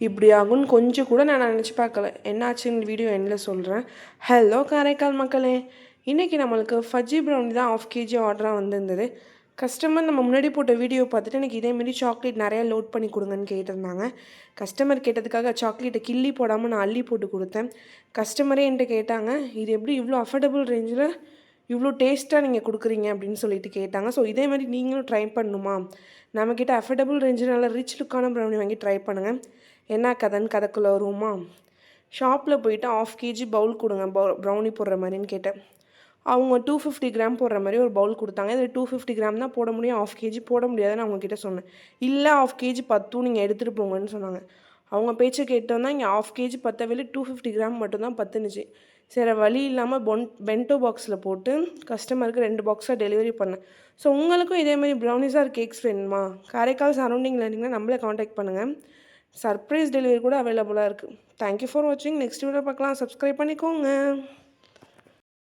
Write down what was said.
இப்படி ஆகும்னு கொஞ்சம் கூட நான் நினச்சி பார்க்கல. என்னாச்சுன்னு வீடியோ எண்டில் சொல்கிறேன். ஹலோ காரைக்கால் மக்களே, இன்றைக்கி நம்மளுக்கு ஃபஜ்ஜி ப்ரௌனி தான் 1/2 kg ஆர்டராக வந்திருந்தது. கஸ்டமர் நம்ம முன்னாடி போட்ட வீடியோ பார்த்துட்டு எனக்கு இதேமாரி சாக்லேட் நிறையா லோட் பண்ணி கொடுங்கன்னு கேட்டிருந்தாங்க. கஸ்டமர் கேட்டதுக்காக சாக்லேட்டை கிள்ளி போடாமல் நான் அள்ளி போட்டு கொடுத்தேன். கஸ்டமரே என்கிட்ட கேட்டாங்க, இது எப்படி இவ்வளோ அஃபோர்டபுள் ரேஞ்சில் இவ்வளோ டேஸ்ட்டாக நீங்கள் கொடுக்குறீங்க அப்படின்னு சொல்லிட்டு கேட்டாங்க. ஸோ இதேமாதிரி நீங்களும் ட்ரை பண்ணணுமா, நம்மக்கிட்ட அஃபோர்டபுள் ரேஞ்சில் நல்லா ரிச் லுக்கான ப்ரௌனி வாங்கி ட்ரை பண்ணுங்கள். என்ன கதைன்னு கதைக்குள்ளே வருவோமா? ஷாப்பில் போயிட்டு 1/2 kg பவுல் கொடுங்க ப்ரௌனி போடுற மாதிரின்னு கேட்டேன். அவங்க 250 கிராம் போடுற மாதிரி ஒரு பவுல் கொடுத்தாங்க. இதில் 250 கிராம் தான் போட முடியும், 1/2 kg போட முடியாதுன்னு அவங்கக்கிட்ட சொன்னேன். இல்லை 1/2 kg பத்தும், நீங்கள் எடுத்துகிட்டு போங்கன்னு சொன்னாங்க. அவங்க பேச்சை கேட்டோன்னா இங்கே 1/2 kg பத்தவில்லை, 250 கிராம் மட்டும்தான் பத்துனுச்சு. சரி வழி இல்லாமல் பென்டோ பாக்ஸில் போட்டு கஸ்டமருக்கு 2 பாக்ஸாக டெலிவரி பண்ணேன். ஸோ உங்களுக்கும் இதேமாதிரி ப்ரௌனிஸ் ஆர் கேக்ஸ் வேணுமா? காரைக்கால் சரௌண்டிங்கில் இருந்தீங்கன்னா நம்மளே காண்டாக்ட் பண்ணுங்கள். சர்ப்ரைஸ் டெலிவரி கூட அவைலபிளாக இருக்குது. தேங்க்யூ ஃபார் வாட்சிங். நெக்ஸ்ட் வீடியோ பார்க்கலாம். சப்ஸ்கிரைப் பண்ணிக்கோங்க.